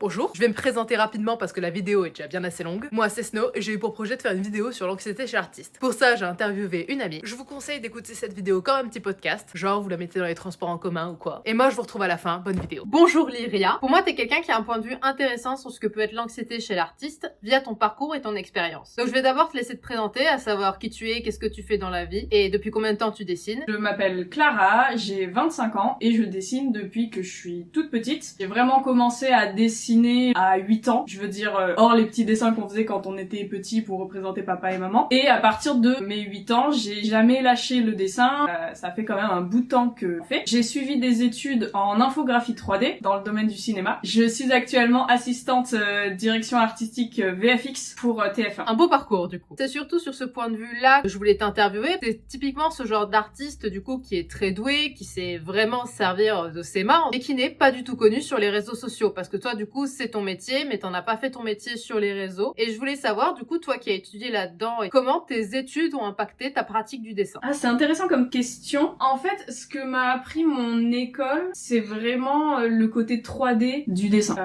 Bonjour, je vais me présenter rapidement parce que la vidéo est déjà bien assez longue. Moi c'est Snow et j'ai eu pour projet de faire une vidéo sur l'anxiété chez l'artiste. Pour ça j'ai interviewé une amie. Je vous conseille d'écouter cette vidéo comme un petit podcast, genre vous la mettez dans les transports en commun ou quoi. Et moi je vous retrouve à la fin, bonne vidéo. Bonjour Lyria, pour moi t'es quelqu'un qui a un point de vue intéressant sur ce que peut être l'anxiété chez l'artiste via ton parcours et ton expérience. Donc je vais d'abord te laisser te présenter, à savoir qui tu es, qu'est-ce que tu fais dans la vie et depuis combien de temps tu dessines. Je m'appelle Clara, j'ai 25 ans et je dessine depuis que je suis toute petite. J'ai vraiment commencé à dessiner à 8 ans, je veux dire hors les petits dessins qu'on faisait quand on était petit pour représenter papa et maman. Et à partir de mes 8 ans, j'ai jamais lâché le dessin, ça fait quand même un bout de temps que je fais. J'ai suivi des études en infographie 3D dans le domaine du cinéma. Je suis actuellement assistante direction artistique VFX pour TF1. Un beau parcours du coup. C'est surtout sur ce point de vue-là que je voulais t'interviewer. C'est typiquement ce genre d'artiste du coup qui est très doué, qui sait vraiment servir de ses mains et qui n'est pas du tout connu sur les réseaux sociaux parce que toi du coup c'est ton métier mais t'en as pas fait ton métier sur les réseaux. Et je voulais savoir du coup toi qui as étudié là-dedans et comment tes études ont impacté ta pratique du dessin. Ah, c'est intéressant comme question. En fait, ce que m'a appris mon école, c'est vraiment le côté 3D du dessin.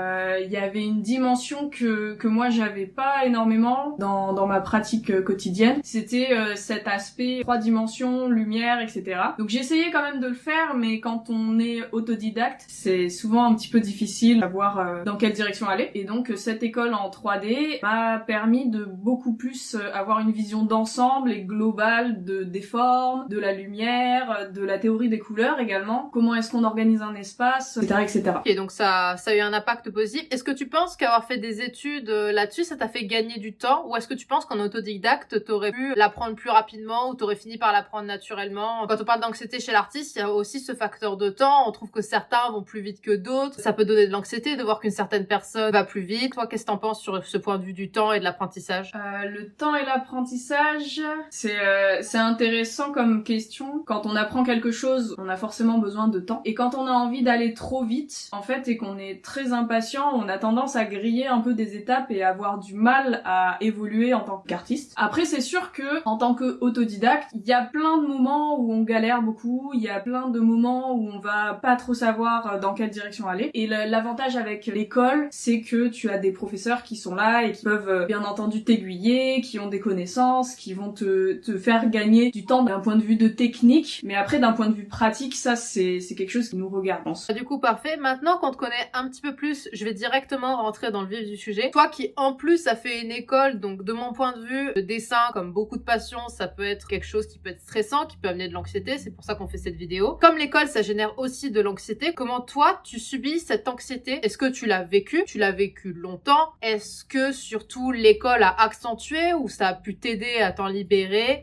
Il y avait une dimension que moi j'avais pas énormément dans ma pratique quotidienne. C'était cet aspect 3 dimensions, lumière, etc. Donc j'essayais quand même de le faire, mais quand on est autodidacte, c'est souvent un petit peu difficile à voir dans quelle direction aller. Et donc cette école en 3D m'a permis de beaucoup plus avoir une vision d'ensemble et globale des formes, de la lumière, de la théorie des couleurs également. Comment est-ce qu'on organise un espace, etc., etc. Ok, donc ça a eu un impact positif. Est-ce que tu penses qu'avoir fait des études là-dessus, ça t'a fait gagner du temps? Ou est-ce que tu penses qu'en autodidacte, t'aurais pu l'apprendre plus rapidement ou t'aurais fini par l'apprendre naturellement? Quand on parle d'anxiété chez l'artiste, il y a aussi ce facteur de temps. On trouve que certains vont plus vite que d'autres. Ça peut donner de l'anxiété de voir qu'une certaine personne va plus vite. Toi, qu'est-ce que t'en penses sur ce point de vue du temps et de l'apprentissage? Le temps et l'apprentissage, c'est intéressant comme question. Quand on apprend quelque chose, on a forcément besoin de temps. Et quand on a envie d'aller trop vite, en fait, et qu'on est très impatient, on a tendance à griller un peu des étapes et avoir du mal à évoluer en tant qu'artiste. Après, c'est sûr que, en tant qu'autodidacte, il y a plein de moments où on galère beaucoup, il y a plein de moments où on va pas trop savoir dans quelle direction aller. Et l'avantage avec l'école, c'est que tu as des professeurs qui sont là et qui peuvent bien entendu t'aiguiller, qui ont des connaissances, qui vont te faire gagner du temps d'un point de vue de technique. Mais après, d'un point de vue pratique, ça c'est quelque chose qui nous regarde, je pense. Du coup, parfait. Maintenant qu'on te connaît un petit peu plus, je vais directement rentrer dans le vif du sujet. Toi qui, en plus, a fait une école, donc de mon point de vue, le dessin, comme beaucoup de passions, ça peut être quelque chose qui peut être stressant, qui peut amener de l'anxiété. C'est pour ça qu'on fait cette vidéo. Comme l'école, ça génère aussi de l'anxiété. Comment toi, tu subis cette anxiété? Est-ce que tu l'as vécu? Tu l'as vécu longtemps? Est-ce que surtout l'école a accentué ou ça a pu t'aider à t'en libérer?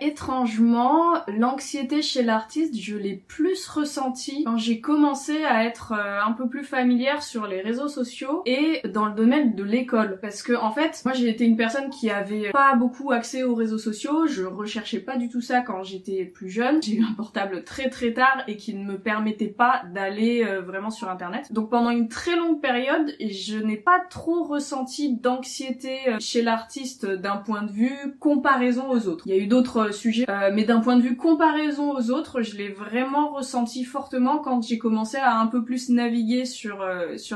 Étrangement, l'anxiété chez l'artiste, je l'ai plus ressentie quand j'ai commencé à être un peu plus familière sur les réseaux sociaux et dans le domaine de l'école. Parce que en fait, moi j'ai été une personne qui avait pas beaucoup accès aux réseaux sociaux, je recherchais pas du tout ça quand j'étais plus jeune. J'ai eu un portable très très tard et qui ne me permettait pas d'aller vraiment sur internet. Donc pendant une très longue période, je n'ai pas trop ressenti d'anxiété chez l'artiste d'un point de vue comparaison aux autres. Il y a eu d'autres sujets, mais d'un point de vue comparaison aux autres, je l'ai vraiment ressenti fortement quand j'ai commencé à un peu plus naviguer sur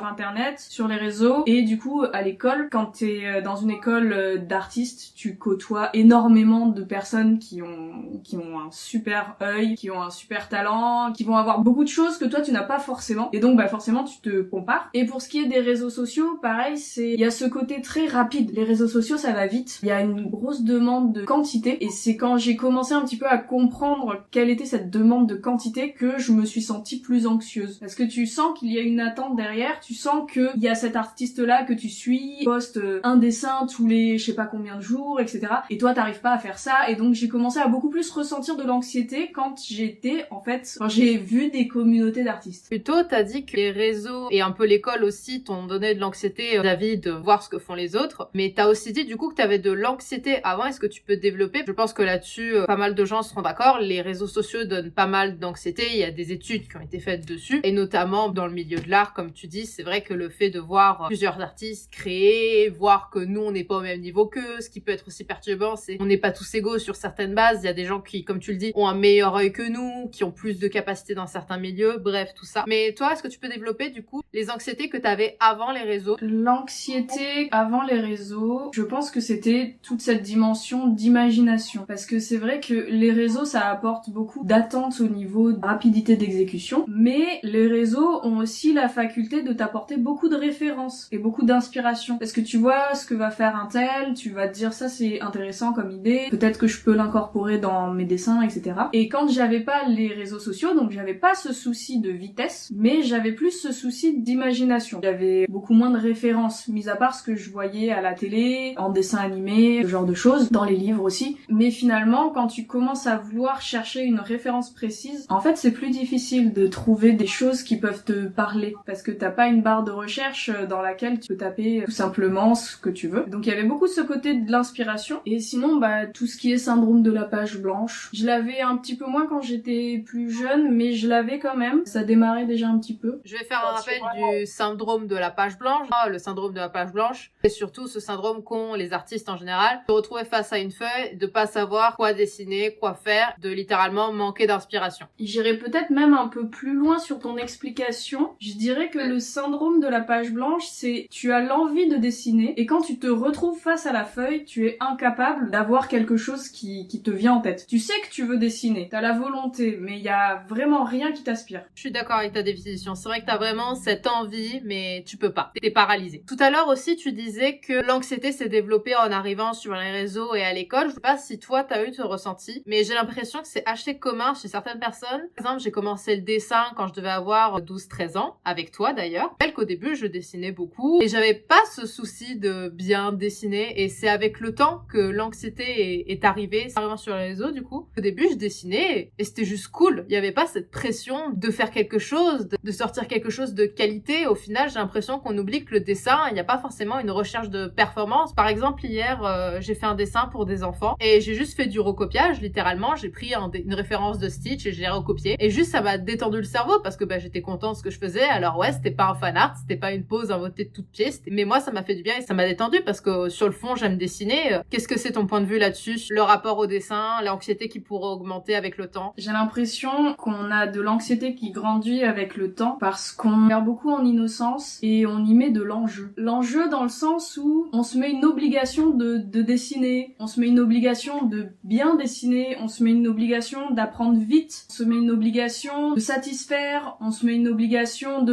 internet, sur les réseaux, et du coup à l'école, quand t'es dans une école d'artistes, tu côtoies énormément de personnes qui ont un super œil, qui ont un super talent, qui vont avoir beaucoup de choses que toi tu n'as pas forcément, et donc forcément tu te compares. Et pour ce qui est des réseaux sociaux, pareil, il y a ce côté très rapide. Les réseaux sociaux, ça va vite. Il y a une grosse demande de quantité, et c'est quand j'ai commencé un petit peu à comprendre quelle était cette demande de quantité que je me suis sentie plus anxieuse. Parce que tu sens qu'il y a une attente derrière, tu sens qu'il y a cet artiste-là que tu suis, poste un dessin tous les je sais pas combien de jours, etc. Et toi, t'arrives pas à faire ça, et donc j'ai commencé à beaucoup plus ressentir de l'anxiété quand j'ai vu des communautés d'artistes. Plutôt, t'as dit que les réseaux et un peu l'école aussi t'ont donné de l'anxiété vis-à-vis de voir ce que font les autres, mais t'as aussi dit du coup que t'avais de l'anxiété avant. Est-ce que tu peux développer? Je pense que là-dessus, pas mal de gens seront d'accord. Les réseaux sociaux donnent pas mal d'anxiété. Il y a des études qui ont été faites dessus, et notamment dans le milieu de l'art, comme tu dis, c'est vrai que le fait de voir plusieurs artistes créer, voir que nous on n'est pas au même niveau qu'eux, ce qui peut être aussi perturbant, c'est on n'est pas tous égaux sur certaines bases. Il y a des gens qui, comme tu le dis, ont un meilleur œil que nous, qui ont plus de capacités dans certains milieux, bref, tout ça. Mais toi, est-ce que tu peux développer du coup les l'anxiété que t'avais avant les réseaux? L'anxiété avant les réseaux, je pense que c'était toute cette dimension d'imagination. Parce que c'est vrai que les réseaux, ça apporte beaucoup d'attentes au niveau de rapidité d'exécution, mais les réseaux ont aussi la faculté de t'apporter beaucoup de références et beaucoup d'inspiration. Parce que tu vois ce que va faire un tel, tu vas te dire ça c'est intéressant comme idée, peut-être que je peux l'incorporer dans mes dessins, etc. Et quand j'avais pas les réseaux sociaux, donc j'avais pas ce souci de vitesse, mais j'avais plus ce souci d'imagination. J'avais beaucoup moins de références, mis à part ce que je voyais à la télé, en dessin animé, ce genre de choses, dans les livres aussi. Mais finalement, quand tu commences à vouloir chercher une référence précise, en fait c'est plus difficile de trouver des choses qui peuvent te parler, parce que t'as pas une barre de recherche dans laquelle tu peux taper tout simplement ce que tu veux. Donc il y avait beaucoup ce côté de l'inspiration. Et sinon, tout ce qui est syndrome de la page blanche, je l'avais un petit peu moins quand j'étais plus jeune, mais je l'avais quand même. Ça démarrait déjà un petit peu. Je vais faire un rappel du syndrome de la page blanche. Le syndrome de la page blanche, c'est surtout ce syndrome qu'ont les artistes en général, de retrouver face à une feuille, de pas savoir quoi dessiner, quoi faire, de littéralement manquer d'inspiration. J'irais peut-être même un peu plus loin sur ton explication. Je dirais que le syndrome de la page blanche, c'est tu as l'envie de dessiner et quand tu te retrouves face à la feuille, tu es incapable d'avoir quelque chose qui te vient en tête. Tu sais que tu veux dessiner, t'as la volonté, mais il y a vraiment rien qui t'aspire. Je suis d'accord avec ta définition. C'est vrai que t'as vraiment cette envie, mais tu peux pas. T'es paralysé. Tout à l'heure aussi, tu disais que l'anxiété s'est développée en arrivant sur les réseaux et à l'école. Je sais pas si toi t'as eu ce ressenti, mais j'ai l'impression que c'est assez commun chez certaines personnes. Par exemple, j'ai commencé le dessin quand je devais avoir 12-13 ans, avec toi d'ailleurs. Je rappelle qu'au début, je dessinais beaucoup et j'avais pas ce souci de bien dessiner, et c'est avec le temps que l'anxiété est arrivée, c'est arrivant sur les réseaux du coup. Au début, je dessinais et c'était juste cool. Il y avait pas cette pression de faire quelque chose, de sortir quelque chose de qualité. Au final, j'ai l'impression qu'on oublie que le dessin, il n'y a pas forcément une recherche de performance. Par exemple, hier, j'ai fait un dessin pour des enfants et j'ai juste fait du recopiage, littéralement. J'ai pris une référence de Stitch et je l'ai recopié. Et juste, ça m'a détendu le cerveau parce que j'étais contente de ce que je faisais. Alors ouais, c'était pas un fan art, c'était pas une pose inventée de toutes pièces. Mais moi, ça m'a fait du bien et ça m'a détendu parce que sur le fond, j'aime dessiner. Qu'est-ce que c'est ton point de vue là-dessus? Le rapport au dessin, l'anxiété qui pourrait augmenter avec le temps? J'ai l'impression qu'on a de l'anxiété qui grandit avec le temps parce qu'on perd beaucoup en innocence et on y met de l'enjeu. L'enjeu dans le sens où on se met une obligation de dessiner, on se met une obligation de bien dessiner, on se met une obligation d'apprendre vite, on se met une obligation de satisfaire, on se met une obligation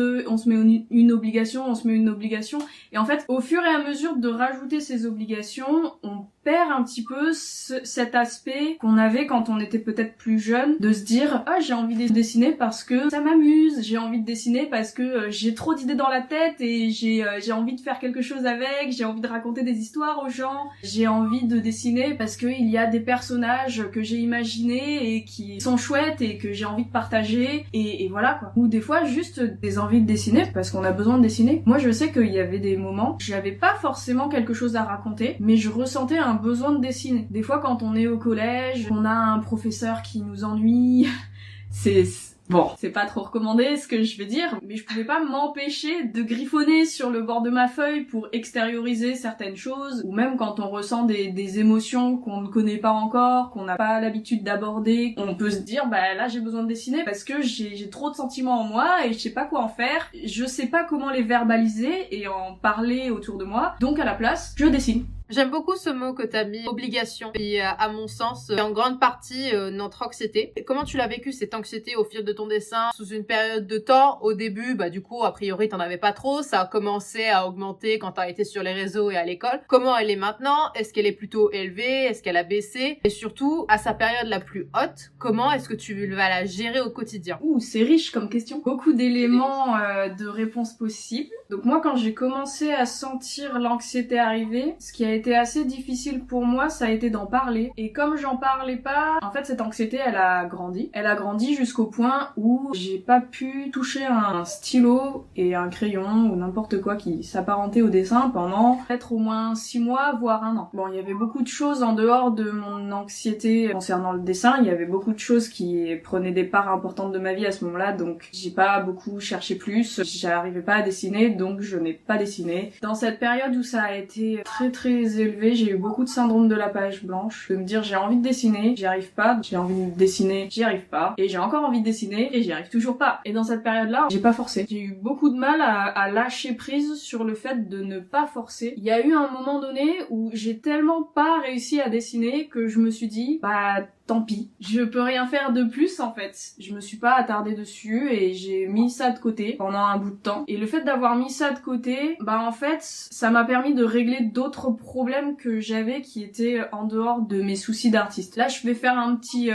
et en fait, au fur et à mesure de rajouter ces obligations, on perd un petit peu cet aspect qu'on avait quand on était peut-être plus jeune, de se dire « Ah, j'ai envie de dessiner parce que ça m'amuse, j'ai envie de dessiner parce que j'ai trop d'idées dans la tête et j'ai envie de faire quelque chose avec, j'ai envie de raconter des histoires aux gens, j'ai envie de dessiner parce que il y a des personnages que j'ai imaginés et qui sont chouettes et que j'ai envie de partager et voilà quoi. » Ou des fois juste des envies de dessiner parce qu'on a besoin de dessiner. Moi je sais qu'il y avait des moments, j'avais pas forcément quelque chose à raconter, mais je ressentais un besoin de dessiner. Des fois quand on est au collège, on a un professeur qui nous ennuie, c'est pas trop recommandé ce que je vais dire, mais je pouvais pas m'empêcher de griffonner sur le bord de ma feuille pour extérioriser certaines choses, ou même quand on ressent des émotions qu'on ne connaît pas encore, qu'on n'a pas l'habitude d'aborder, on peut se dire là j'ai besoin de dessiner parce que j'ai trop de sentiments en moi et je sais pas quoi en faire, je sais pas comment les verbaliser et en parler autour de moi, donc à la place, je dessine. J'aime beaucoup ce mot que t'as mis, obligation, qui à mon sens est en grande partie notre anxiété. Comment tu l'as vécu cette anxiété au fil de ton dessin, sous une période de temps? Au début, du coup, a priori, t'en avais pas trop, ça a commencé à augmenter quand t'as été sur les réseaux et à l'école. Comment elle est maintenant? Est-ce qu'elle est plutôt élevée? Est-ce qu'elle a baissé? Et surtout, à sa période la plus haute, comment est-ce que tu vas la gérer au quotidien? C'est riche comme question. Beaucoup d'éléments de réponses possibles. Donc moi, quand j'ai commencé à sentir l'anxiété arriver, ce qui a été assez difficile pour moi, ça a été d'en parler. Et comme j'en parlais pas, en fait, cette anxiété, elle a grandi. Elle a grandi jusqu'au point où j'ai pas pu toucher un stylo et un crayon ou n'importe quoi qui s'apparentait au dessin pendant peut-être au moins 6 mois, voire 1 an. Bon, il y avait beaucoup de choses en dehors de mon anxiété concernant le dessin. Il y avait beaucoup de choses qui prenaient des parts importantes de ma vie à ce moment-là, donc j'ai pas beaucoup cherché plus. J'arrivais pas à dessiner, donc je n'ai pas dessiné. Dans cette période où ça a été très très très élevé, j'ai eu beaucoup de syndrome de la page blanche, de me dire j'ai envie de dessiner, j'y arrive pas, j'ai envie de dessiner, j'y arrive pas, et j'ai encore envie de dessiner, et j'y arrive toujours pas. Et dans cette période-là, j'ai pas forcé. J'ai eu beaucoup de mal à lâcher prise sur le fait de ne pas forcer. Il y a eu un moment donné où j'ai tellement pas réussi à dessiner que je me suis dit, bah tant pis, je peux rien faire de plus en fait. Je me suis pas attardée dessus et j'ai mis ça de côté pendant un bout de temps. Et le fait d'avoir mis ça de côté, bah en fait, ça m'a permis de régler d'autres problèmes que j'avais qui étaient en dehors de mes soucis d'artiste. Là, je vais faire un petit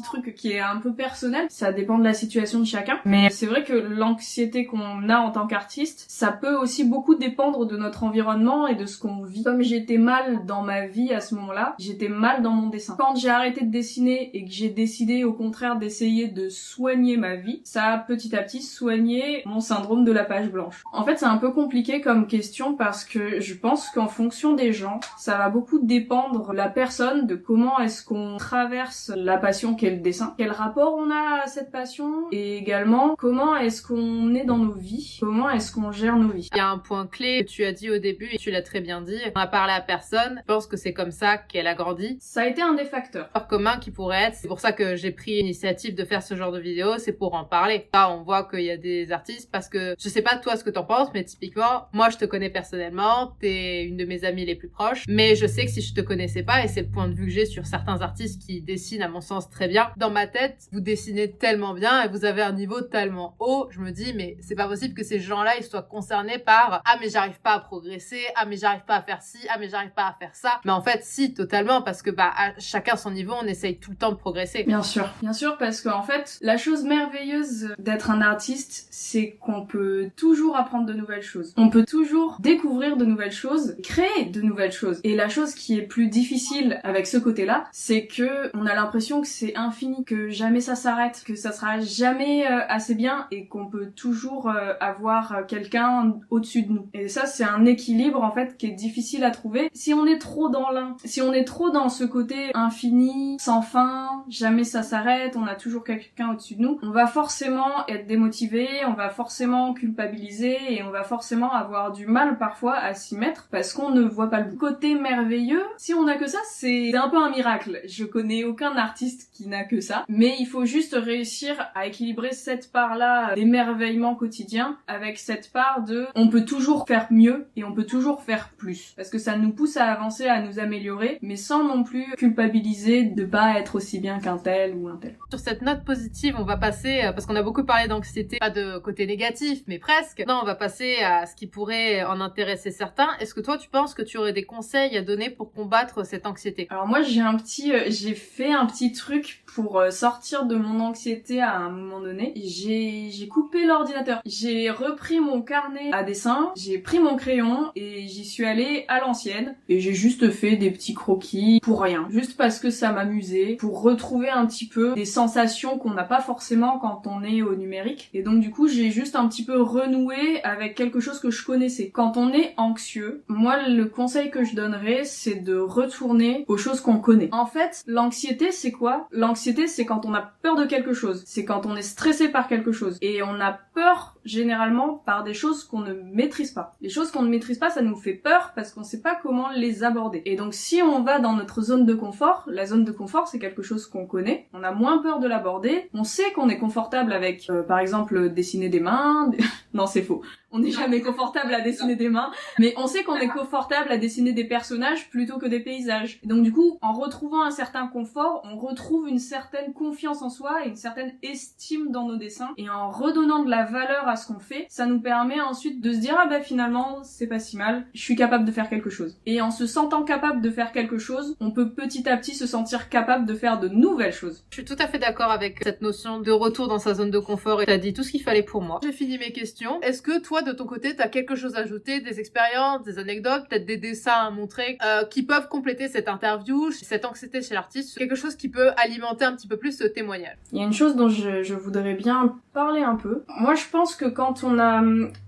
truc qui est un peu personnel, ça dépend de la situation de chacun. Mais c'est vrai que l'anxiété qu'on a en tant qu'artiste, ça peut aussi beaucoup dépendre de notre environnement et de ce qu'on vit. Comme j'étais mal dans ma vie à ce moment-là, j'étais mal dans mon dessin. Quand j'ai arrêté de dessiner et que j'ai décidé au contraire d'essayer de soigner ma vie, ça a petit à petit soigné mon syndrome de la page blanche. En fait, c'est un peu compliqué comme question parce que je pense qu'en fonction des gens, ça va beaucoup dépendre de la personne, de comment est-ce qu'on traverse la passion qu'est le dessin, quel rapport on a à cette passion et également comment est-ce qu'on est dans nos vies, comment est-ce qu'on gère nos vies. Il y a un point clé que tu as dit au début et tu l'as très bien dit. On a parlé à personne. Je pense que c'est comme ça qu'elle a grandi. Ça a été un des facteurs. Commun qui pourrait être, c'est pour ça que j'ai pris l'initiative de faire ce genre de vidéo, c'est pour en parler. Là, on voit qu'il y a des artistes parce que je sais pas toi ce que t'en penses, mais typiquement, moi je te connais personnellement, t'es une de mes amies les plus proches, mais je sais que si je te connaissais pas, et c'est le point de vue que j'ai sur certains artistes qui dessinent à mon sens très bien, dans ma tête, vous dessinez tellement bien et vous avez un niveau tellement haut, je me dis mais c'est pas possible que ces gens-là ils soient concernés par ah mais j'arrive pas à progresser, ah mais j'arrive pas à faire ci, ah mais j'arrive pas à faire ça. Mais en fait si, totalement, parce que bah à chacun son niveau, on essaye tout le temps de progresser. Bien sûr, parce qu'en fait, la chose merveilleuse d'être un artiste, c'est qu'on peut toujours apprendre de nouvelles choses. On peut toujours découvrir de nouvelles choses, créer de nouvelles choses. Et la chose qui est plus difficile avec ce côté-là, c'est que on a l'impression que c'est infini, que jamais ça s'arrête, que ça sera jamais assez bien et qu'on peut toujours avoir quelqu'un au-dessus de nous. Et ça, c'est un équilibre en fait qui est difficile à trouver. Si on est trop dans l'un, si on est trop dans ce côté infini, sans fin, jamais ça s'arrête, on a toujours quelqu'un au-dessus de nous, on va forcément être démotivé, on va forcément culpabiliser et on va forcément avoir du mal parfois à s'y mettre parce qu'on ne voit pas le bout. Côté merveilleux, si on a que ça, c'est un peu un miracle. Je connais aucun artiste qui n'a que ça, mais il faut juste réussir à équilibrer cette part-là d'émerveillement quotidien avec cette part de on peut toujours faire mieux et on peut toujours faire plus parce que ça nous pousse à avancer, à nous améliorer, mais sans non plus culpabiliser de pas être aussi bien qu'un tel ou un tel. Sur cette note positive, on va passer, parce qu'on a beaucoup parlé d'anxiété, pas de côté négatif, mais presque. Non, on va passer à ce qui pourrait en intéresser certains. Est-ce que toi, tu penses que tu aurais des conseils à donner pour combattre cette anxiété? Alors moi, j'ai fait un petit truc pour sortir de mon anxiété à un moment donné. J'ai coupé l'ordinateur. J'ai repris mon carnet à dessin, j'ai pris mon crayon et j'y suis allée à l'ancienne. Et j'ai juste fait des petits croquis pour rien. Juste parce que ça m'amusait, pour retrouver un petit peu des sensations qu'on n'a pas forcément quand on est au numérique. Et donc du coup, j'ai juste un petit peu renoué avec quelque chose que je connaissais. Quand on est anxieux, moi le conseil que je donnerais, c'est de retourner aux choses qu'on connaît. En fait, l'anxiété, c'est quoi? L'anxiété, c'est quand on a peur de quelque chose. C'est quand on est stressé par quelque chose. Et on a peur généralement par des choses qu'on ne maîtrise pas. Les choses qu'on ne maîtrise pas, ça nous fait peur parce qu'on sait pas comment les aborder. Et donc si on va dans notre zone de confort, la zone de confort, c'est quelque chose qu'on connaît, on a moins peur de l'aborder, on sait qu'on est confortable avec, par exemple, dessiner des mains, non c'est faux, on n'est jamais confortable à dessiner des mains, mais on sait qu'on est confortable à dessiner des personnages plutôt que des paysages. Et donc du coup, en retrouvant un certain confort, on retrouve une certaine confiance en soi et une certaine estime dans nos dessins, et en redonnant de la valeur à ce qu'on fait, ça nous permet ensuite de se dire ah bah finalement c'est pas si mal, je suis capable de faire quelque chose. Et en se sentant capable de faire quelque chose, on peut petit à petit se sentir capable de faire de nouvelles choses. Je suis tout à fait d'accord avec cette notion de retour dans sa zone de confort et t'as dit tout ce qu'il fallait pour moi. J'ai fini mes questions. Est-ce que toi de ton côté t'as quelque chose à ajouter, des expériences, des anecdotes, peut-être des dessins à montrer qui peuvent compléter cette interview, cette anxiété chez l'artiste, quelque chose qui peut alimenter un petit peu plus ce témoignage? Il y a une chose dont je voudrais bien parler un peu. Moi je pense que quand on a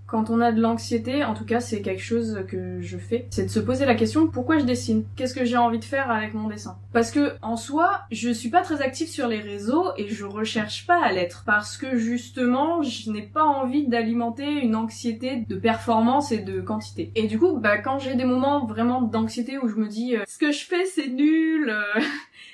quand on a de l'anxiété, en tout cas c'est quelque chose que je fais, c'est de se poser la question pourquoi je dessine ? Qu'est-ce que j'ai envie de faire avec mon dessin ? Parce que en soi, je suis pas très active sur les réseaux et je recherche pas à l'être parce que justement, je n'ai pas envie d'alimenter une anxiété de performance et de quantité. Et du coup, quand j'ai des moments vraiment d'anxiété où je me dis ce que je fais c'est nul,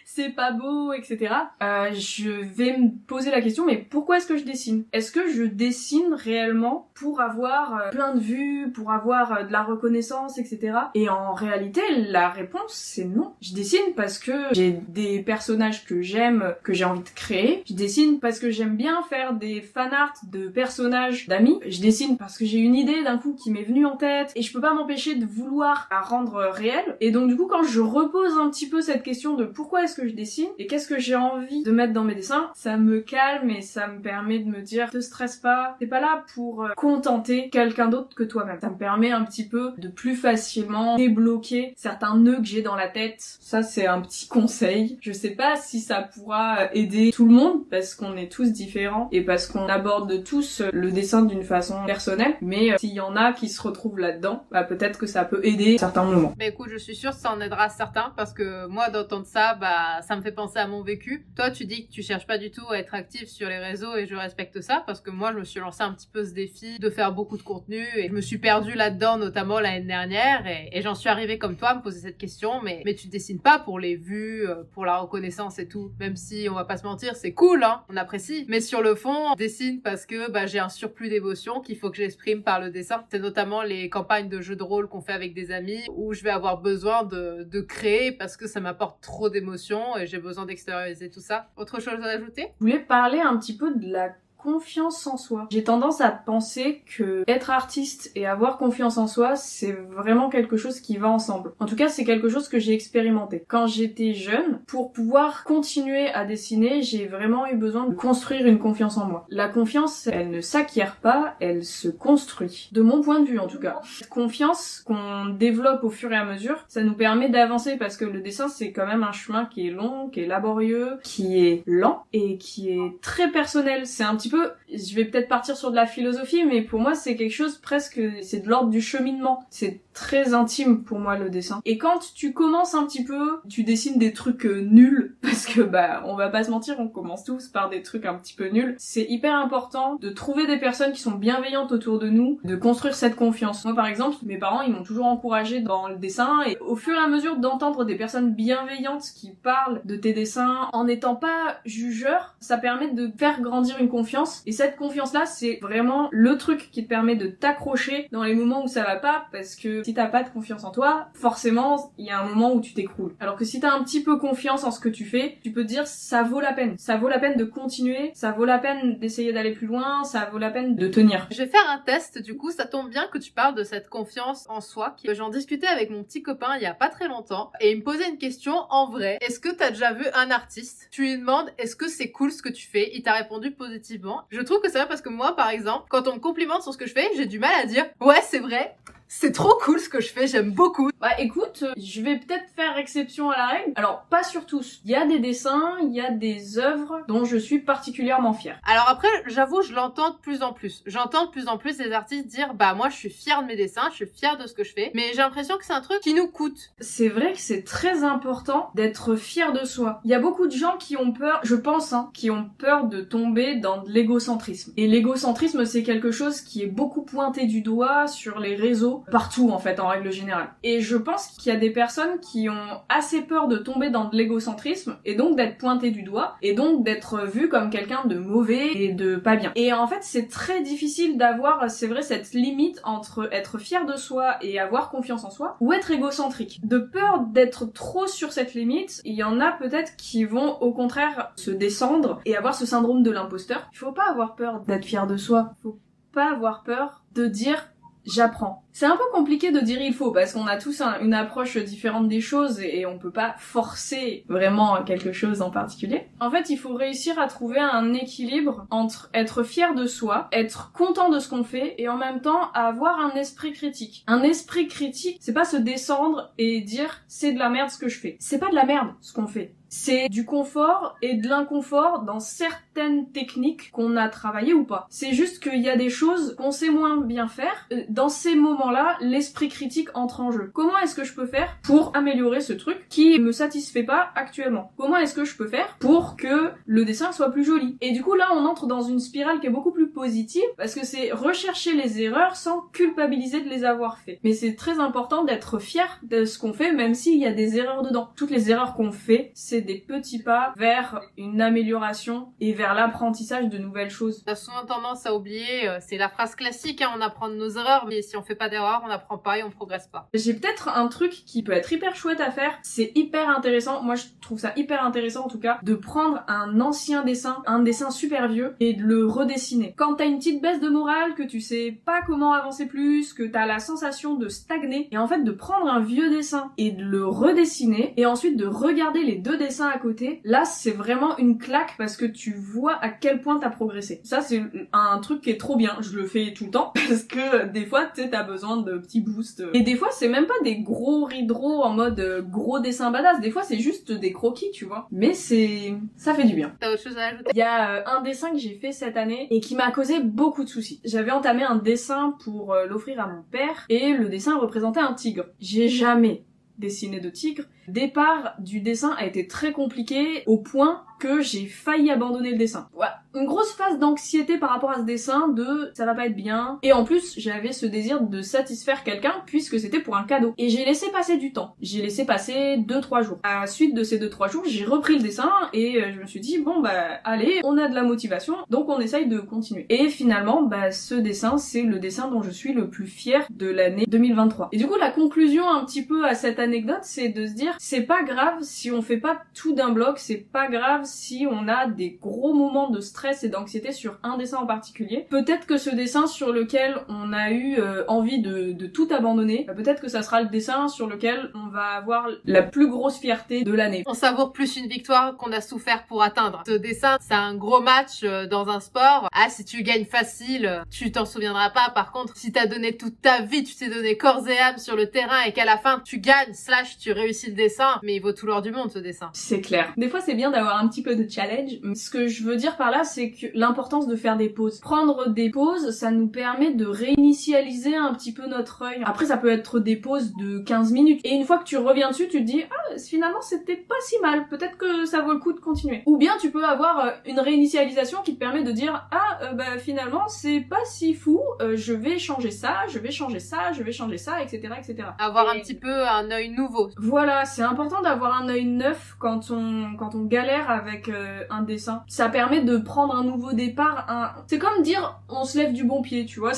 c'est pas beau, etc. Je vais me poser la question, mais pourquoi est-ce que je dessine ? Est-ce que je dessine réellement pour avoir plein de vues, pour avoir de la reconnaissance, etc. Et en réalité, la réponse, c'est non. Je dessine parce que j'ai des personnages que j'aime, que j'ai envie de créer. Je dessine parce que j'aime bien faire des fanarts de personnages d'amis. Je dessine parce que j'ai une idée d'un coup qui m'est venue en tête et je peux pas m'empêcher de vouloir la rendre réelle. Et donc du coup, quand je repose un petit peu cette question de pourquoi est-ce que je dessine et qu'est-ce que j'ai envie de mettre dans mes dessins, ça me calme et ça me permet de me dire te stresse pas, t'es pas là pour contenter quelqu'un d'autre que toi-même. Ça me permet un petit peu de plus facilement débloquer certains nœuds que j'ai dans la tête. Ça c'est un petit conseil. Je sais pas si ça pourra aider tout le monde parce qu'on est tous différents et parce qu'on aborde tous le dessin d'une façon personnelle, mais s'il y en a qui se retrouvent là-dedans, peut-être que ça peut aider à certains moments. Mais écoute, je suis sûre que ça en aidera certains parce que moi d'entendre ça, ça me fait penser à mon vécu. Toi, tu dis que tu cherches pas du tout à être active sur les réseaux et je respecte ça parce que moi, je me suis lancé un petit peu ce défi de faire beaucoup de contenu et je me suis perdue là-dedans, notamment l'année dernière et j'en suis arrivée comme toi à me poser cette question, mais tu dessines pas pour les vues, pour la reconnaissance et tout, même si on va pas se mentir, c'est cool, hein, on apprécie. Mais sur le fond, je dessine parce que j'ai un surplus d'émotions qu'il faut que j'exprime par le dessin. C'est notamment les campagnes de jeux de rôle qu'on fait avec des amis où je vais avoir besoin de créer parce que ça m'apporte trop d'émotions et j'ai besoin d'extérioriser tout ça. Autre chose à ajouter ? Je voulais parler un petit peu de la confiance en soi. J'ai tendance à penser que être artiste et avoir confiance en soi, c'est vraiment quelque chose qui va ensemble. En tout cas, c'est quelque chose que j'ai expérimenté. Quand j'étais jeune, pour pouvoir continuer à dessiner, j'ai vraiment eu besoin de construire une confiance en moi. La confiance, elle ne s'acquiert pas, elle se construit. De mon point de vue, en tout cas. Cette confiance qu'on développe au fur et à mesure, ça nous permet d'avancer parce que le dessin, c'est quand même un chemin qui est long, qui est laborieux, qui est lent et qui est très personnel. C'est un petit peu, je vais peut-être partir sur de la philosophie, mais pour moi c'est quelque chose presque, c'est de l'ordre du cheminement. C'est très intime pour moi le dessin. Et quand tu commences un petit peu, tu dessines des trucs nuls, parce que on va pas se mentir, on commence tous par des trucs un petit peu nuls. C'est hyper important de trouver des personnes qui sont bienveillantes autour de nous, de construire cette confiance. Moi par exemple, mes parents ils m'ont toujours encouragée dans le dessin et au fur et à mesure d'entendre des personnes bienveillantes qui parlent de tes dessins en n'étant pas jugeurs, ça permet de faire grandir une confiance. Et cette confiance-là, c'est vraiment le truc qui te permet de t'accrocher dans les moments où ça va pas, parce que si t'as pas de confiance en toi, forcément, il y a un moment où tu t'écroules. Alors que si t'as un petit peu confiance en ce que tu fais, tu peux te dire ça vaut la peine. Ça vaut la peine de continuer, ça vaut la peine d'essayer d'aller plus loin, ça vaut la peine de tenir. Je vais faire un test, du coup, ça tombe bien que tu parles de cette confiance en soi. J'en discutais avec mon petit copain il y a pas très longtemps, et il me posait une question en vrai. Est-ce que t'as déjà vu un artiste? Tu lui demandes est-ce que c'est cool ce que tu fais? Il t'a répondu positivement. Je trouve que c'est vrai parce que moi, par exemple, quand on me complimente sur ce que je fais, j'ai du mal à dire ouais, c'est vrai. C'est trop cool ce que je fais, j'aime beaucoup. Écoute, je vais peut-être faire exception à la règle. Alors, pas sur tous. Il y a des dessins, il y a des œuvres dont je suis particulièrement fière. Alors après, j'avoue, je l'entends de plus en plus. J'entends de plus en plus des artistes dire moi je suis fière de mes dessins, je suis fière de ce que je fais, mais j'ai l'impression que c'est un truc qui nous coûte. C'est vrai que c'est très important d'être fier de soi. Il y a beaucoup de gens qui ont peur, je pense, qui ont peur de tomber dans de l'égocentrisme. Et l'égocentrisme, c'est quelque chose qui est beaucoup pointé du doigt sur les réseaux, partout en fait, en règle générale. Et je pense qu'il y a des personnes qui ont assez peur de tomber dans de l'égocentrisme et donc d'être pointées du doigt et donc d'être vues comme quelqu'un de mauvais et de pas bien. Et en fait, c'est très difficile d'avoir, c'est vrai, cette limite entre être fier de soi et avoir confiance en soi ou être égocentrique. De peur d'être trop sur cette limite, il y en a peut-être qui vont au contraire se descendre et avoir ce syndrome de l'imposteur. Il faut pas avoir peur d'être fier de soi. Faut pas avoir peur de dire j'apprends. C'est un peu compliqué de dire il faut, parce qu'on a tous une approche différente des choses et on peut pas forcer vraiment quelque chose en particulier. En fait, il faut réussir à trouver un équilibre entre être fier de soi, être content de ce qu'on fait et en même temps avoir un esprit critique. Un esprit critique, c'est pas se descendre et dire c'est de la merde ce que je fais. C'est pas de la merde ce qu'on fait. C'est du confort et de l'inconfort dans certaines techniques qu'on a travaillées ou pas. C'est juste qu'il y a des choses qu'on sait moins bien faire. Dans ces moments-là, l'esprit critique entre en jeu. Comment est-ce que je peux faire pour améliorer ce truc qui me satisfait pas actuellement? Comment est-ce que je peux faire pour que le dessin soit plus joli? Et du coup, là, on entre dans une spirale qui est beaucoup plus positive parce que c'est rechercher les erreurs sans culpabiliser de les avoir fait. Mais c'est très important d'être fier de ce qu'on fait, même s'il y a des erreurs dedans. Toutes les erreurs qu'on fait, c'est des petits pas vers une amélioration et vers l'apprentissage de nouvelles choses. T'as souvent tendance à oublier, c'est la phrase classique, hein, on apprend de nos erreurs, mais si on fait pas d'erreurs, on n'apprend pas et on progresse pas. J'ai peut-être un truc qui peut être hyper chouette à faire, c'est hyper intéressant, moi je trouve ça hyper intéressant en tout cas, de prendre un ancien dessin, un dessin super vieux, et de le redessiner. Quand t'as une petite baisse de morale, que tu sais pas comment avancer plus, que t'as la sensation de stagner, et en fait de prendre un vieux dessin et de le redessiner, et ensuite de regarder les deux dessins à côté, là c'est vraiment une claque parce que tu vois à quel point t'as progressé. Ça c'est un truc qui est trop bien, je le fais tout le temps parce que des fois tu sais t'as besoin de petits boosts. Et des fois c'est même pas des gros rideaux en mode gros dessin badass, des fois c'est juste des croquis tu vois. Mais ça fait du bien. T'as autre chose à ajouter? Il y a un dessin que j'ai fait cette année et qui m'a causé beaucoup de soucis. J'avais entamé un dessin pour l'offrir à mon père et le dessin représentait un tigre. J'ai jamais dessiné de tigre. Le départ du dessin a été très compliqué au point que j'ai failli abandonner le dessin. Ouais, une grosse phase d'anxiété par rapport à ce dessin de ça va pas être bien. Et en plus, j'avais ce désir de satisfaire quelqu'un puisque c'était pour un cadeau. Et j'ai laissé passer du temps. J'ai laissé passer 2-3 jours. À la suite de ces 2-3 jours, j'ai repris le dessin et je me suis dit bon bah allez, on a de la motivation, donc on essaye de continuer. Et finalement, bah ce dessin, c'est le dessin dont je suis le plus fier de l'année 2023. Et du coup, la conclusion un petit peu à cette anecdote, c'est de se dire c'est pas grave si on fait pas tout d'un bloc, c'est pas grave si on a des gros moments de stress et d'anxiété sur un dessin en particulier. Peut-être que ce dessin sur lequel on a eu envie de tout abandonner, peut-être que ça sera le dessin sur lequel on va avoir la plus grosse fierté de l'année. On savoure plus une victoire qu'on a souffert pour atteindre. Ce dessin, c'est un gros match dans un sport. Ah, si tu gagnes facile, tu t'en souviendras pas. Par contre, si t'as donné toute ta vie, tu t'es donné corps et âme sur le terrain et qu'à la fin, tu gagnes, tu réussis le dessin, mais il vaut tout l'or du monde ce dessin. C'est clair. Des fois c'est bien d'avoir un petit peu de challenge. Ce que je veux dire par là, c'est que l'importance de faire des pauses. Prendre des pauses, ça nous permet de réinitialiser un petit peu notre œil. Après ça peut être des pauses de 15 minutes. Et une fois que tu reviens dessus, tu te dis ah finalement c'était pas si mal, peut-être que ça vaut le coup de continuer. Ou bien tu peux avoir une réinitialisation qui te permet de dire ah bah finalement c'est pas si fou, je vais changer ça, je vais changer ça, je vais changer ça, etc. etc. Avoir un petit peu un œil nouveau. Voilà, c'est important d'avoir un œil neuf quand on galère avec un dessin. Ça permet de prendre un nouveau départ. C'est comme dire on se lève du bon pied, tu vois.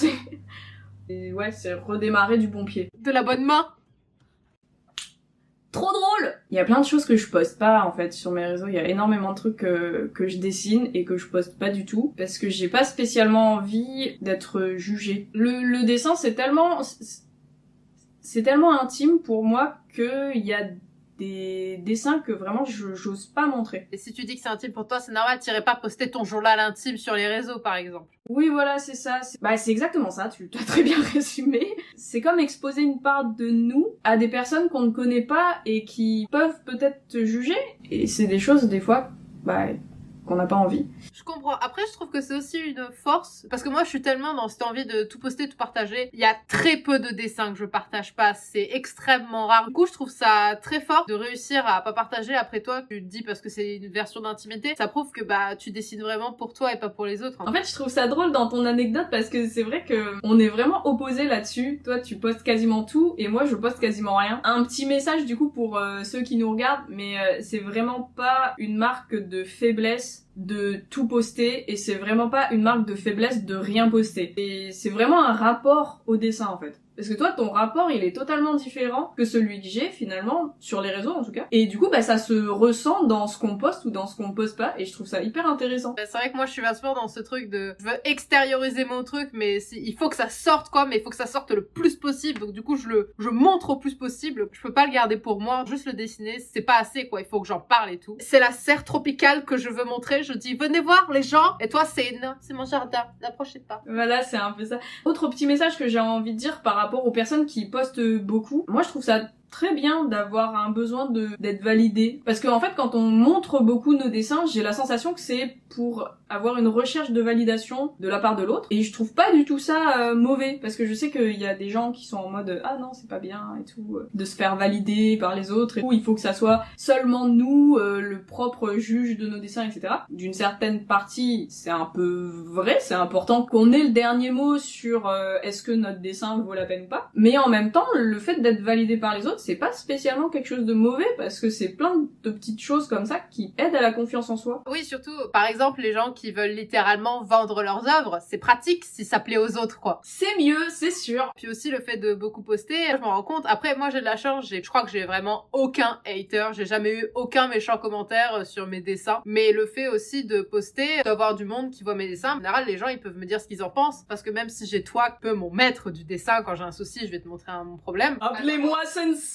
Et ouais, c'est redémarrer du bon pied. De la bonne main. Trop drôle! Il y a plein de choses que je poste pas en fait sur mes réseaux. Il y a énormément de trucs que je dessine et que je poste pas du tout parce que j'ai pas spécialement envie d'être jugée. Le dessin c'est tellement intime pour moi qu'il y a des dessins que vraiment j'ose pas montrer. Et si tu dis que c'est intime pour toi, c'est normal, t'irais pas poster ton journal intime sur les réseaux par exemple. Oui voilà, c'est ça. C'est exactement ça, tu l'as très bien résumé. C'est comme exposer une part de nous à des personnes qu'on ne connaît pas et qui peuvent peut-être te juger. Et c'est des choses des fois, qu'on n'a pas envie. Je comprends. Après, je trouve que c'est aussi une force. Parce que moi, je suis tellement dans cette envie de tout poster, tout partager. Il y a très peu de dessins que je partage pas. C'est extrêmement rare. Du coup, je trouve ça très fort de réussir à pas partager. Après toi, tu te dis parce que c'est une version d'intimité. Ça prouve que tu dessines vraiment pour toi et pas pour les autres. En fait, je trouve ça drôle dans ton anecdote parce que c'est vrai que on est vraiment opposés là-dessus. Toi, tu postes quasiment tout et moi, je poste quasiment rien. Un petit message du coup pour ceux qui nous regardent, mais c'est vraiment pas une marque de faiblesse de tout poster et c'est vraiment pas une marque de faiblesse de rien poster. Et c'est vraiment un rapport au dessin en fait. Parce que toi, ton rapport, il est totalement différent que celui que j'ai, finalement, sur les réseaux, en tout cas. Et du coup, ça se ressent dans ce qu'on poste ou dans ce qu'on poste pas, et je trouve ça hyper intéressant. C'est vrai que moi, je suis vachement dans ce truc de, je veux extérioriser mon truc, mais il faut que ça sorte, quoi, mais il faut que ça sorte le plus possible. Donc, du coup, je montre au plus possible. Je peux pas le garder pour moi, juste le dessiner, c'est pas assez, quoi. Il faut que j'en parle et tout. C'est la serre tropicale que je veux montrer. Je dis, venez voir, les gens. Et toi, c'est mon jardin. N'approchez pas. Voilà, c'est un peu ça. Autre petit message que j'ai envie de dire par rapport aux personnes qui postent beaucoup. Moi, je trouve ça très bien d'avoir un besoin d'être validé. Parce que en fait, quand on montre beaucoup nos dessins, j'ai la sensation que c'est pour avoir une recherche de validation de la part de l'autre. Et je trouve pas du tout ça mauvais. Parce que je sais qu'il y a des gens qui sont en mode ah non, c'est pas bien et tout. De se faire valider par les autres. Et tout. Il faut que ça soit seulement nous, le propre juge de nos dessins, etc. D'une certaine partie, c'est un peu vrai. C'est important qu'on ait le dernier mot sur est-ce que notre dessin vaut la peine ou pas. Mais en même temps, le fait d'être validé par les autres, c'est pas spécialement quelque chose de mauvais parce que c'est plein de petites choses comme ça qui aident à la confiance en soi. Oui, surtout, par exemple, les gens qui veulent littéralement vendre leurs œuvres, c'est pratique si ça plaît aux autres, quoi. C'est mieux, c'est sûr. Puis aussi le fait de beaucoup poster, je m'en rends compte. Après, moi j'ai de la chance, je crois que j'ai vraiment aucun hater, j'ai jamais eu aucun méchant commentaire sur mes dessins. Mais le fait aussi de poster, d'avoir du monde qui voit mes dessins, en général les gens ils peuvent me dire ce qu'ils en pensent, parce que même si j'ai toi, un peu mon maître du dessin, quand j'ai un souci, je vais te montrer mon problème. Appelez-moi sensei.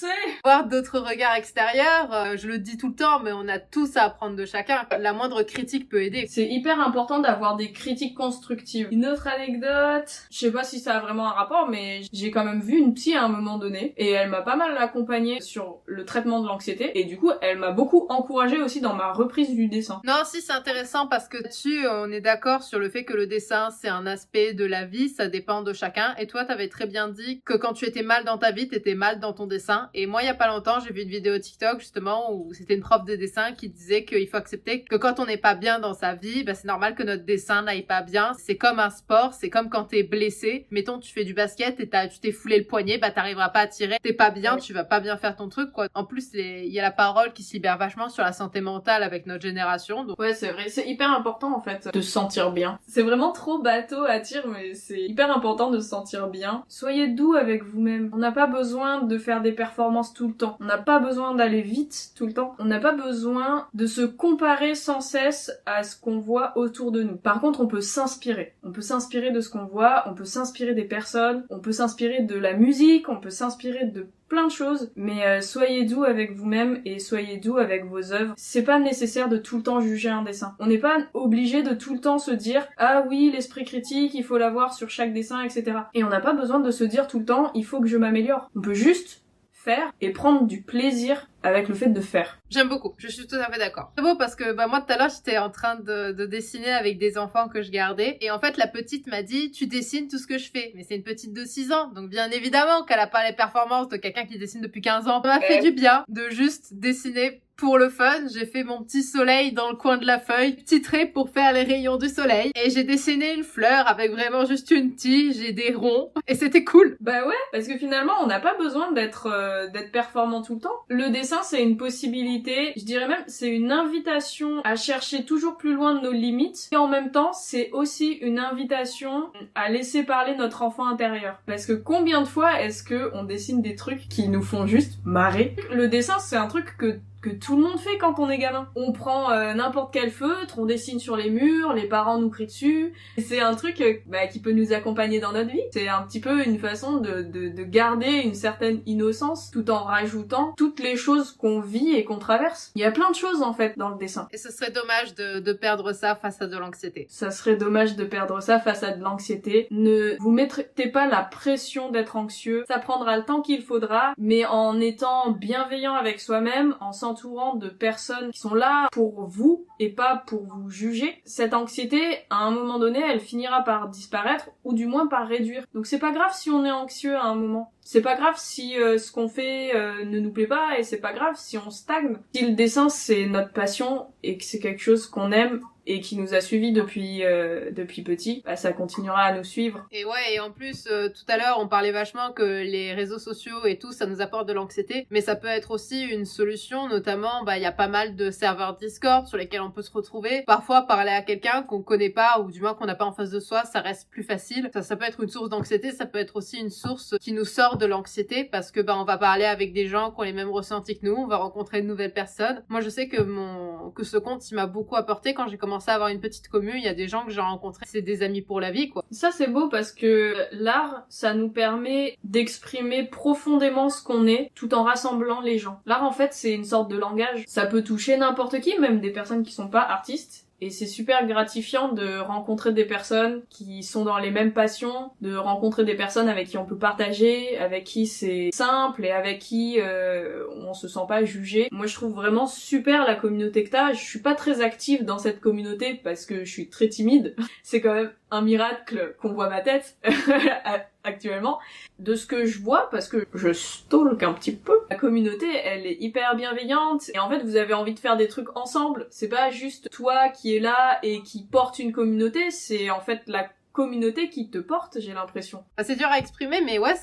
Voir d'autres regards extérieurs, je le dis tout le temps, mais on a tous à apprendre de chacun. La moindre critique peut aider. C'est hyper important d'avoir des critiques constructives. Une autre anecdote, je sais pas si ça a vraiment un rapport, mais j'ai quand même vu une psy à un moment donné, et elle m'a pas mal accompagnée sur le traitement de l'anxiété, et du coup, elle m'a beaucoup encouragée aussi dans ma reprise du dessin. Non, si, c'est intéressant parce que dessus, on est d'accord sur le fait que le dessin, c'est un aspect de la vie, ça dépend de chacun. Et toi, t'avais très bien dit que quand tu étais mal dans ta vie, t'étais mal dans ton dessin. Et moi, il y a pas longtemps, j'ai vu une vidéo TikTok, justement, où c'était une prof de dessin qui disait qu'il faut accepter que quand on n'est pas bien dans sa vie, c'est normal que notre dessin n'aille pas bien. C'est comme un sport, c'est comme quand t'es blessé. Mettons, tu fais du basket et tu t'es foulé le poignet, t'arriveras pas à tirer. T'es pas bien, tu vas pas bien faire ton truc, quoi. En plus, il y a la parole qui se libère vachement sur la santé mentale avec notre génération. Donc... Ouais, c'est vrai. C'est hyper important, en fait, de se sentir bien. C'est vraiment trop bateau à dire, mais c'est hyper important de se sentir bien. Soyez doux avec vous-même. On n'a pas besoin de faire des performances tout le temps. On n'a pas besoin d'aller vite tout le temps. On n'a pas besoin de se comparer sans cesse à ce qu'on voit autour de nous. Par contre, on peut s'inspirer. On peut s'inspirer de ce qu'on voit, on peut s'inspirer des personnes, on peut s'inspirer de la musique, on peut s'inspirer de plein de choses, mais soyez doux avec vous-même et soyez doux avec vos œuvres. C'est pas nécessaire de tout le temps juger un dessin. On n'est pas obligé de tout le temps se dire « Ah oui, l'esprit critique, il faut l'avoir sur chaque dessin, etc. » Et on n'a pas besoin de se dire tout le temps « Il faut que je m'améliore ». On peut juste faire et prendre du plaisir avec le fait de faire. J'aime beaucoup, je suis tout à fait d'accord. C'est beau parce que moi tout à l'heure j'étais en train de dessiner avec des enfants que je gardais et en fait la petite m'a dit tu dessines tout ce que je fais, mais c'est une petite de 6 ans donc bien évidemment qu'elle a pas les performances de quelqu'un qui dessine depuis 15 ans. Ça m'a fait du bien de juste dessiner pour le fun. J'ai fait mon petit soleil dans le coin de la feuille, petit trait pour faire les rayons du soleil et j'ai dessiné une fleur avec vraiment juste une tige et des ronds et c'était cool. Bah ouais, parce que finalement on n'a pas besoin d'être performant tout le temps. Le dessin c'est une possibilité, je dirais même c'est une invitation à chercher toujours plus loin de nos limites et en même temps c'est aussi une invitation à laisser parler notre enfant intérieur. Parce que combien de fois est-ce que on dessine des trucs qui nous font juste marrer? Le dessin c'est un truc que tout le monde fait quand on est gamin. On prend n'importe quel feutre, on dessine sur les murs, les parents nous crient dessus. C'est un truc qui peut nous accompagner dans notre vie. C'est un petit peu une façon de garder une certaine innocence tout en rajoutant toutes les choses qu'on vit et qu'on traverse. Il y a plein de choses en fait dans le dessin. Et ce serait dommage de perdre ça face à de l'anxiété. Ça serait dommage de perdre ça face à de l'anxiété. Ne vous mettez pas la pression d'être anxieux. Ça prendra le temps qu'il faudra, mais en étant bienveillant avec soi-même, en s'entourant de personnes qui sont là pour vous et pas pour vous juger, cette anxiété, à un moment donné, elle finira par disparaître ou du moins par réduire. Donc c'est pas grave si on est anxieux à un moment. C'est pas grave si ce qu'on fait ne nous plaît pas et c'est pas grave si on stagne. Si le dessin c'est notre passion et que c'est quelque chose qu'on aime, et qui nous a suivis depuis petit, bah, ça continuera à nous suivre. Et ouais, et en plus, tout à l'heure, on parlait vachement que les réseaux sociaux et tout, ça nous apporte de l'anxiété, mais ça peut être aussi une solution, notamment, bah, il y a pas mal de serveurs Discord sur lesquels on peut se retrouver. Parfois, parler à quelqu'un qu'on connaît pas, ou du moins qu'on n'a pas en face de soi, ça reste plus facile. Ça peut être une source d'anxiété, ça peut être aussi une source qui nous sort de l'anxiété, parce que, bah, on va parler avec des gens qui ont les mêmes ressentis que nous, on va rencontrer de nouvelles personnes. Moi, je sais que ce compte, il m'a beaucoup apporté quand j'ai commencé à avoir une petite commu. Il y a des gens que j'ai rencontrés, c'est des amis pour la vie, quoi. Ça, c'est beau parce que l'art, ça nous permet d'exprimer profondément ce qu'on est tout en rassemblant les gens. L'art, en fait, c'est une sorte de langage. Ça peut toucher n'importe qui, même des personnes qui sont pas artistes. Et c'est super gratifiant de rencontrer des personnes qui sont dans les mêmes passions, de rencontrer des personnes avec qui on peut partager, avec qui c'est simple et avec qui on se sent pas jugé. Moi, je trouve vraiment super la communauté que t'as. Je suis pas très active dans cette communauté parce que je suis très timide. C'est quand même un miracle qu'on voit ma tête actuellement. De ce que je vois, parce que je stalk un petit peu, la communauté, elle est hyper bienveillante et en fait, vous avez envie de faire des trucs ensemble. C'est pas juste toi qui es là et qui porte une communauté, c'est en fait la communauté qui te porte, j'ai l'impression. C'est dur à exprimer, mais ouais,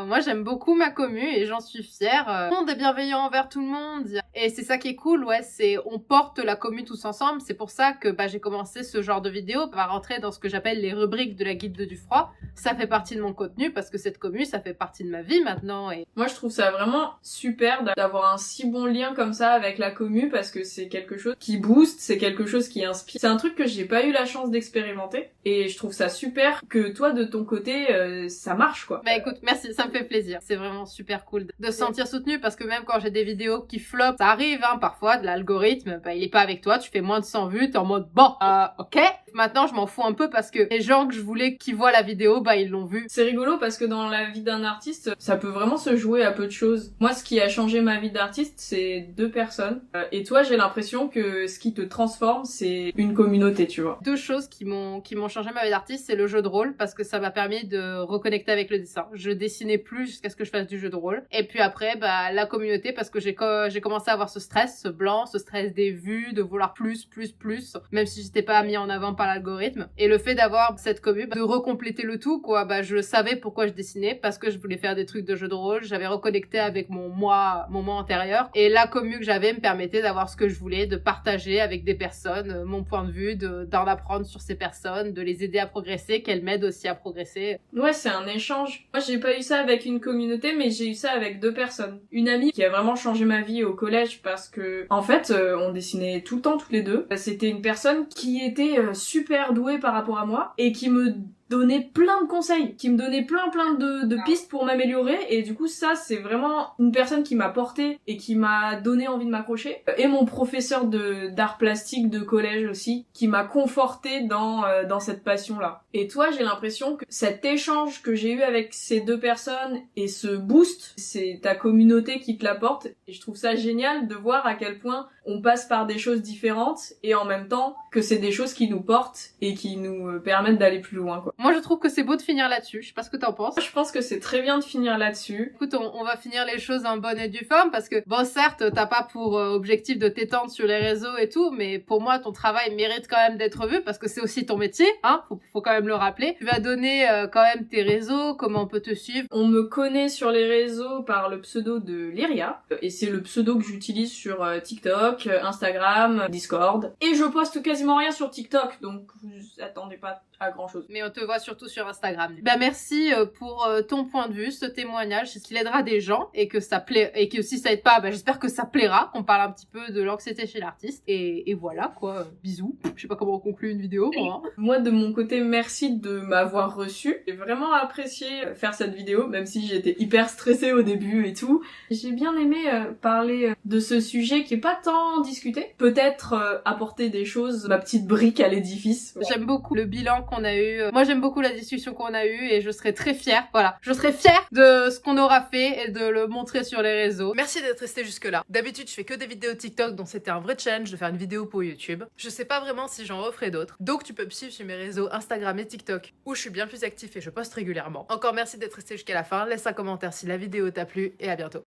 moi j'aime beaucoup ma commu et j'en suis fière. Tout le monde est bienveillant envers tout le monde. Et c'est ça qui est cool, ouais, on porte la commu tous ensemble. C'est pour ça que, bah, j'ai commencé ce genre de vidéo. On va rentrer dans ce que j'appelle les rubriques de la guilde du froid. Ça fait partie de mon contenu parce que cette commu, ça fait partie de ma vie maintenant. Et moi, je trouve ça vraiment super d'avoir un si bon lien comme ça avec la commu parce que c'est quelque chose qui booste, c'est quelque chose qui inspire. C'est un truc que j'ai pas eu la chance d'expérimenter et je trouve ça super que toi, de ton côté, ça marche, quoi. Bah écoute, merci, ça me fait plaisir. C'est vraiment super cool de se sentir soutenu parce que même quand j'ai des vidéos qui flopent, ça arrive, hein, parfois, de l'algorithme, bah il est pas avec toi, tu fais moins de 100 vues, t'es en mode, bon, ok. Maintenant, je m'en fous un peu parce que les gens que je voulais qu'ils voient la vidéo, bah ils l'ont vue. C'est rigolo parce que dans la vie d'un artiste, ça peut vraiment se jouer à peu de choses. Moi, ce qui a changé ma vie d'artiste, c'est 2 personnes. Et toi, j'ai l'impression que ce qui te transforme, c'est une communauté, tu vois. 2 choses qui m'ont changé ma vie d'artiste, c'est le jeu de rôle parce que ça m'a permis de reconnecter avec le dessin. Je dessinais plus jusqu'à ce que je fasse du jeu de rôle. Et puis après, bah la communauté parce que j'ai commencé à avoir ce stress, ce blanc, ce stress des vues, de vouloir plus, même si j'étais pas mis en avant par l'algorithme. Et le fait d'avoir cette commu, de recompléter le tout, quoi, bah je savais pourquoi je dessinais parce que je voulais faire des trucs de jeu de rôle. J'avais reconnecté avec mon moi antérieur. Et la commu que j'avais me permettait d'avoir ce que je voulais, de partager avec des personnes mon point de vue, d'en apprendre sur ces personnes, de les aider à progresser, qu'elles m'aident aussi à progresser. Ouais, c'est un échange. Moi, j'ai pas eu ça avec une communauté, mais j'ai eu ça avec 2 personnes. Une amie qui a vraiment changé ma vie au collège parce que, en fait, on dessinait tout le temps toutes les deux. C'était une personne qui était super douée par rapport à moi et qui me donnait plein de conseils, qui me donnait plein de pistes pour m'améliorer et du coup ça c'est vraiment une personne qui m'a porté et qui m'a donné envie de m'accrocher et mon professeur d'art plastique de collège aussi qui m'a conforté dans cette passion là. Et toi j'ai l'impression que cet échange que j'ai eu avec ces 2 personnes et ce boost, c'est ta communauté qui te l'apporte et je trouve ça génial de voir à quel point on passe par des choses différentes et en même temps que c'est des choses qui nous portent et qui nous permettent d'aller plus loin, quoi. Moi, je trouve que c'est beau de finir là-dessus. Je sais pas ce que t'en penses. Je pense que c'est très bien de finir là-dessus. Écoute, on va finir les choses en bonne et due forme parce que, bon, certes, t'as pas pour objectif de t'étendre sur les réseaux et tout, mais pour moi, ton travail mérite quand même d'être vu parce que c'est aussi ton métier, hein. Faut quand même le rappeler. Tu vas donner quand même tes réseaux, comment on peut te suivre. On me connaît sur les réseaux par le pseudo de Lyria et c'est le pseudo que j'utilise sur TikTok, Instagram, Discord. Et je poste quasiment rien sur TikTok, donc vous attendez pas à grand chose. Mais on te voit surtout sur Instagram. Bah merci pour ton point de vue, ce témoignage, c'est ce qu'il aidera des gens et que ça plaît et que si ça aide pas, bah j'espère que ça plaira, qu'on parle un petit peu de l'anxiété chez l'artiste et voilà quoi, bisous. Je sais pas comment on conclut une vidéo moi. Moi de mon côté, merci de m'avoir reçu. J'ai vraiment apprécié faire cette vidéo, même si j'étais hyper stressée au début et tout. J'ai bien aimé parler de ce sujet qui est pas tant discuté. Peut-être apporter des choses, ma petite brique à l'édifice. J'aime beaucoup le bilan qu'on a eu. Moi j'aime beaucoup la discussion qu'on a eue et je serais très fière. Voilà, je serais fière de ce qu'on aura fait et de le montrer sur les réseaux. Merci d'être resté jusque là. D'habitude je fais que des vidéos TikTok donc c'était un vrai challenge de faire une vidéo pour YouTube. Je sais pas vraiment si j'en referai d'autres. Donc tu peux me suivre sur mes réseaux Instagram et TikTok où je suis bien plus actif et je poste régulièrement. Encore merci d'être resté jusqu'à la fin. Laisse un commentaire si la vidéo t'a plu et à bientôt.